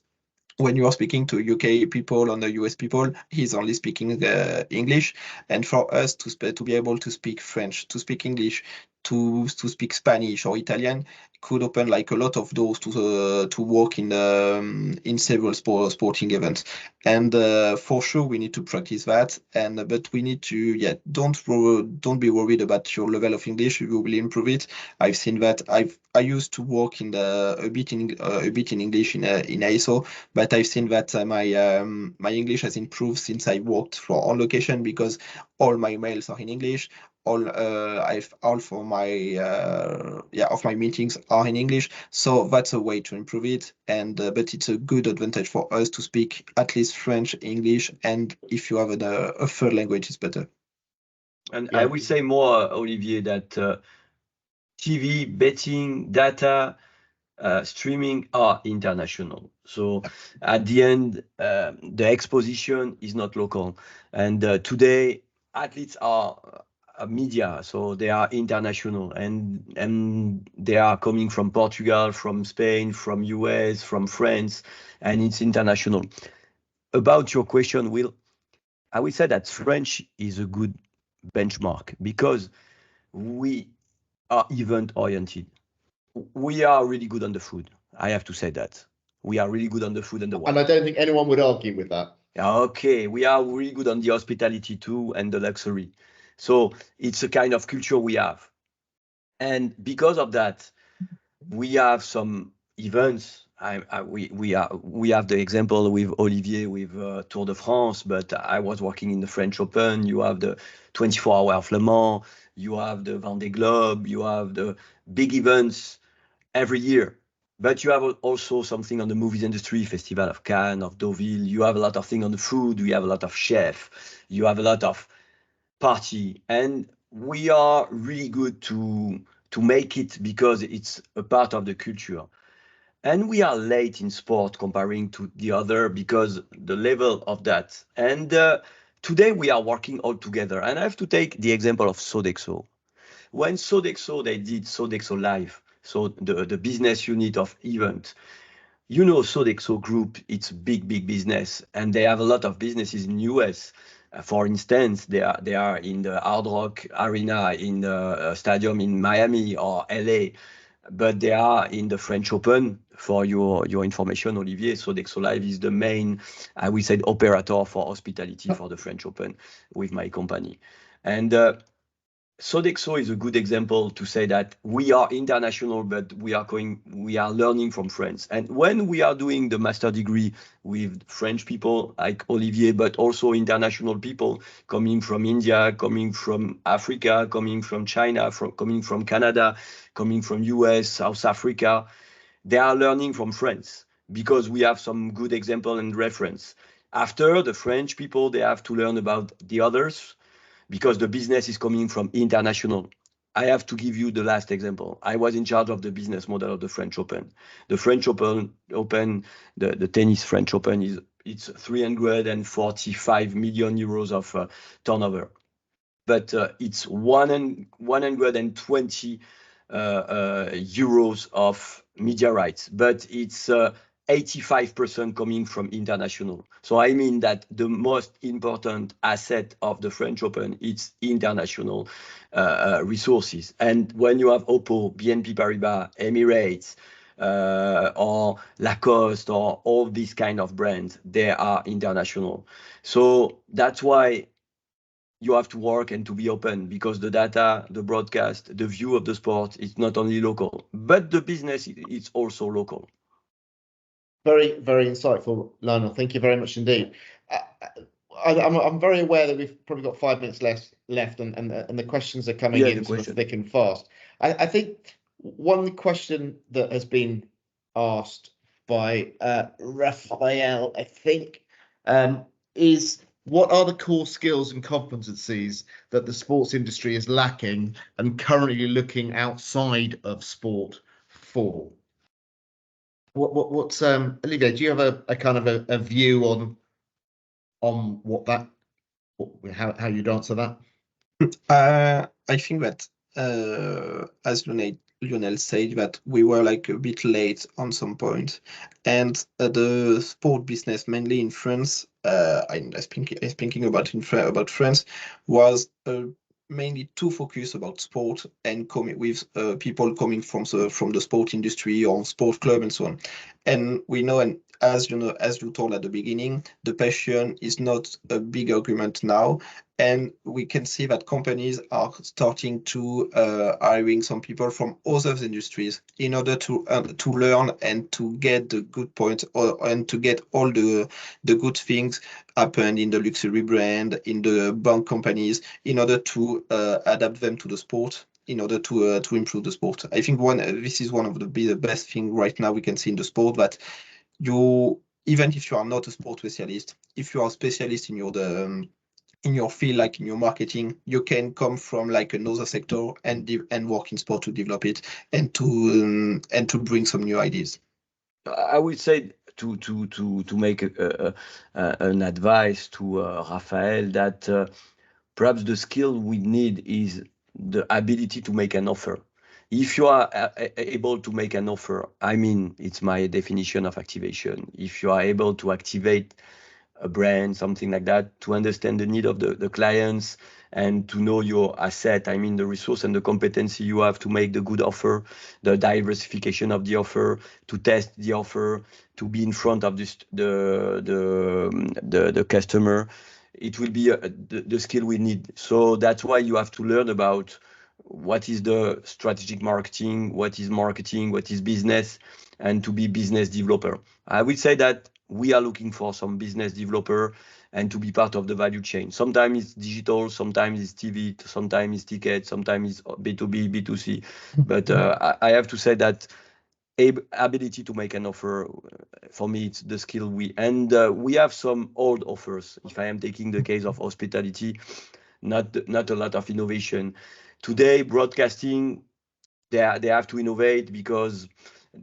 When you are speaking to UK people or the US people, he's only speaking English. And for us to be able to speak French, to speak English, to speak Spanish or Italian, could open like a lot of doors to work in several sporting events. And for sure, we need to practice that. And but we need to don't be worried about your level of English. You will improve it. I've seen that. I used to work a bit in English in ISO, but I've seen that my English has improved since I worked for On Location because all my emails are in English. All of my meetings are in English, so that's a way to improve it. And but it's a good advantage for us to speak at least French, English, and if you have a third language, it's better. And I will say more, Olivier, that TV, betting, data, streaming are international. So at the end, the exposition is not local. And today, athletes are media, so they are international, and they are coming from Portugal, from Spain, from US, from France, and it's international. About your question, Will, I would say that French is a good benchmark because we are event oriented. We are really good on the food. I have to say that. We are really good on the food and the wine. And I don't think anyone would argue with that. Okay, we are really good on the hospitality too and the luxury. So it's a kind of culture we have. And because of that, we have some events. We have the example with Olivier with Tour de France, but I was working in the French Open. You have the 24-hour of Le Mans. You have the Vendée Globe. You have the big events every year. But you have also something on the movies industry, Festival of Cannes, of Deauville. You have a lot of things on the food. You have a lot of chef. You have a lot of party. And we are really good to make it because it's a part of the culture. And we are late in sport comparing to the other because the level of that. And today we are working all together. And I have to take the example of Sodexo. When Sodexo, they did Sodexo Live, so the business unit of event. You know, Sodexo Group, it's big business, and they have a lot of businesses in US. For instance, they are in the Hard Rock Arena in the stadium in Miami or LA, but they are in the French Open. For your information, Olivier, Sodexo Live is the main, I would say, operator for hospitality for the French Open with my company. And Sodexo is a good example to say that we are international, but we are learning from France. And when we are doing the master degree with French people like Olivier, but also international people coming from India, coming from Africa, coming from China, coming from Canada, coming from US, South Africa, they are learning from France because we have some good example and reference. After the French people, they have to learn about the others, because the business is coming from international. I have to give you the last example. I was in charge of the business model of the French Open. The French Open, the tennis French Open it's 345 million euros of turnover, but it's 120 euros of media rights, but it's 85% coming from international. So I mean that the most important asset of the French Open is international resources. And when you have Oppo, BNP Paribas, Emirates, or Lacoste, or all these kind of brands, they are international. So that's why you have to work and to be open, because the data, the broadcast, the view of the sport is not only local, but the business is also local. Very, very insightful, Lionel. Thank you very much indeed. I'm very aware that we've probably got 5 minutes left, and the questions are coming in sort of thick and fast. I think one question that has been asked by Raphael, I think, is what are the core skills and competencies that the sports industry is lacking and currently looking outside of sport for? What's Olivier, do you have a kind of a view on what that, how you'd answer that? I think that as Lionel said, that we were like a bit late on some point, and the sport business, mainly in France, I'm speaking about France, was mainly too focused about sport and with people coming from the sport industry or sport club and so on. And we know, and as you know, as you told at the beginning, the passion is not a big argument now. And we can see that companies are starting to hiring some people from other industries in order to learn and to get the good points, and to get all the good things happen in the luxury brand, in the bank companies, in order to adapt them to the sport, in order to improve the sport. I think this is one of the best thing right now we can see in the sport, that you, even if you are not a sport specialist, if you are a specialist in in your field, like in your marketing, you can come from like another sector and work in sport to develop it and to bring some new ideas. I would say to make an advice to Raphael that perhaps the skill we need is the ability to make an offer. If you are able to make an offer, I mean, it's my definition of activation. If you are able to activate a brand, something like that, to understand the need of the clients and to know your asset, I mean the resource and the competency you have to make the good offer, the diversification of the offer, to test the offer, to be in front of the customer, it will be the skill we need. So that's why you have to learn about what is the strategic marketing, what is business, and to be business developer. I would say that we are looking for some business developer and to be part of the value chain. Sometimes it's digital, sometimes it's TV, sometimes it's ticket, sometimes it's B2B, B2C. But I have to say that ability to make an offer, for me, it's the skill we have some old offers. If I am taking the case of hospitality, not a lot of innovation. Today, broadcasting, they have to innovate because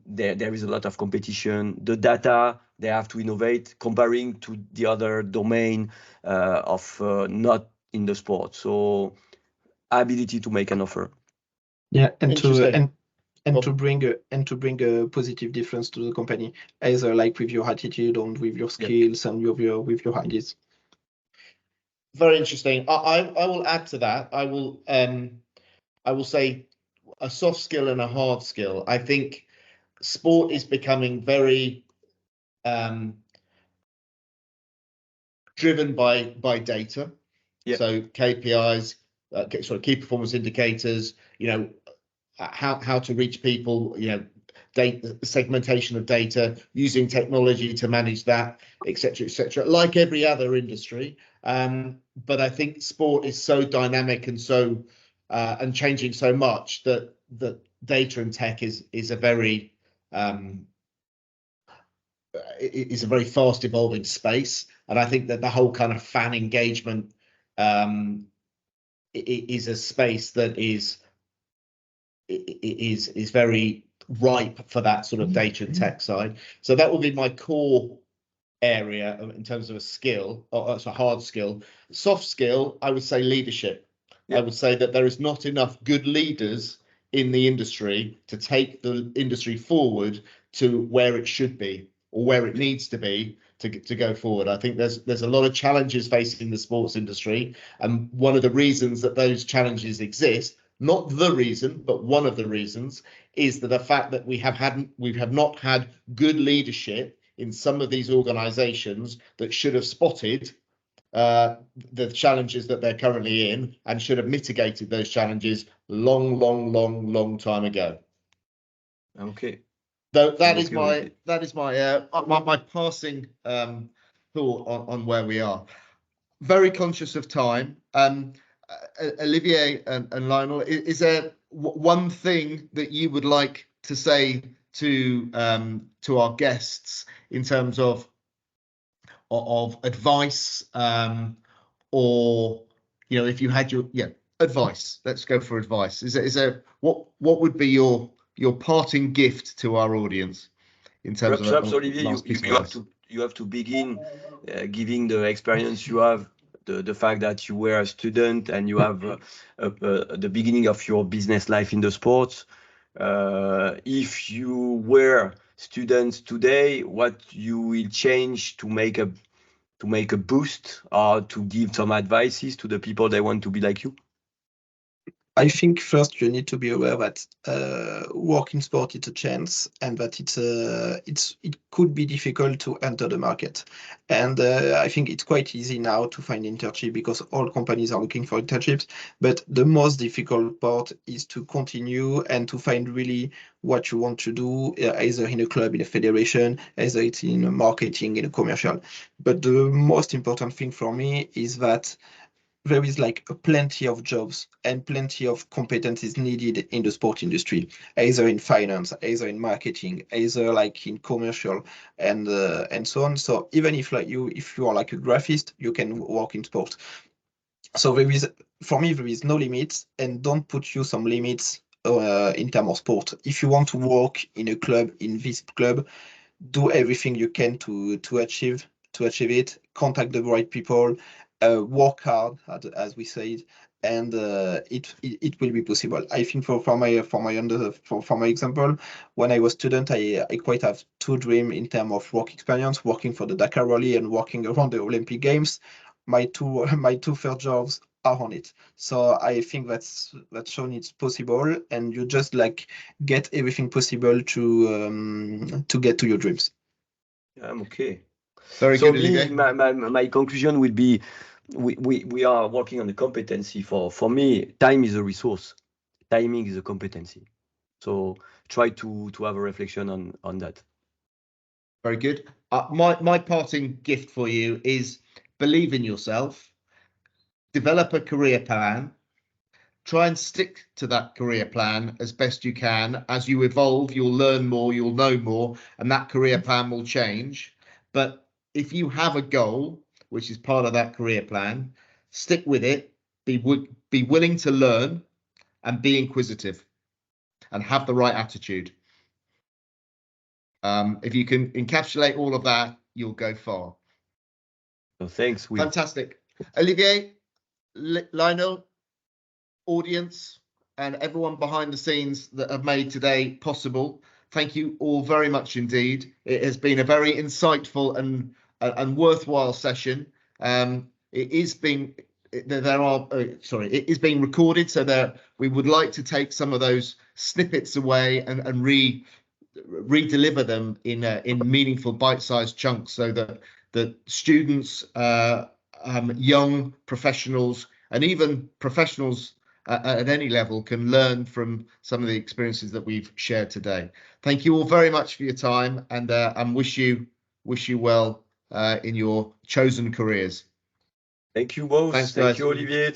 there is a lot of competition. The data, they have to innovate comparing to the other domain of not in the sport. So ability to make an offer. Yeah, and to bring a positive difference to the company, either like with your attitude and with your skills and with your ideas. Very interesting. I will add to that. I will say a soft skill and a hard skill. I think sport is becoming very driven by data. So KPIs, key performance indicators, how to reach people, data segmentation of data, using technology to manage that, etc., like every other industry. But I think sport is so dynamic and so and changing so much that data and tech is a very fast evolving space. And I think that the whole kind of fan engagement is a space that is very ripe for that sort of data and tech side. So that will be my core area in terms of a skill, or it's a hard skill. Soft skill, I would say leadership. I would say that there is not enough good leaders in the industry to take the industry forward to where it should be or where it needs to be to go forward. I think there's a lot of challenges facing the sports industry, and one of the reasons that those challenges exist, not the reason, but one of the reasons, is that the fact that we have not had good leadership in some of these organizations that should have spotted the challenges that they're currently in and should have mitigated those challenges long time ago. Okay. So that is my passing thought on where we are. Very conscious of time. Olivier and Lionel, is there one thing that you would like to say to our guests in terms of advice, or if you had your advice? Let's go for advice. Is there what would be your parting gift to our audience in terms perhaps of Olivier, you have to begin giving the experience you have, the fact that you were a student and you have the beginning of your business life in the sports. If you were students today, what you will change to make a boost or to give some advices to the people that want to be like you? I think first you need to be aware that work in sport is a chance, and that it could be difficult to enter the market. And I think it's quite easy now to find internship because all companies are looking for internships. But the most difficult part is to continue and to find really what you want to do, either in a club, in a federation, either it's in a marketing, in a commercial. But the most important thing for me is that there is like plenty of jobs and plenty of competencies needed in the sport industry, either in finance, either in marketing, either like in commercial, and so on. So even if you are like a graphist, you can work in sport. So for me, there is no limits, and don't put you some limits in terms of sport. If you want to work in a club, in this club, do everything you can to achieve it. Contact the right people, work hard, as we said, and it will be possible. I think for my example, when I was student, I quite have two dreams in terms of work experience, working for the Dakar Rally and working around the Olympic Games. My two first jobs are on it. So I think that's shown it's possible, and you just like get everything possible to get to your dreams. I'm okay. Very So good, Olivier. my conclusion will be we are working on the competency. For me, time is a resource. Timing is a competency. So try to have a reflection on that. Very good. My parting gift for you is believe in yourself, develop a career plan, try and stick to that career plan as best you can. As you evolve, you'll learn more, you'll know more, and that career plan will change. But if you have a goal, which is part of that career plan, stick with it, be willing to learn, and be inquisitive, and have the right attitude. If you can encapsulate all of that, you'll go far. So thanks, Will. Fantastic. Olivier, Lionel, audience, and everyone behind the scenes that have made today possible, thank you all very much indeed. It has been a very insightful and worthwhile session. It is being it is being recorded, so that we would like to take some of those snippets away and re-deliver them in meaningful bite-sized chunks, so that the students, young professionals, and even professionals at any level can learn from some of the experiences that we've shared today. Thank you all very much for your time, and wish you well in your chosen careers. Thank you both. Thanks, Thank guys. you, Olivier.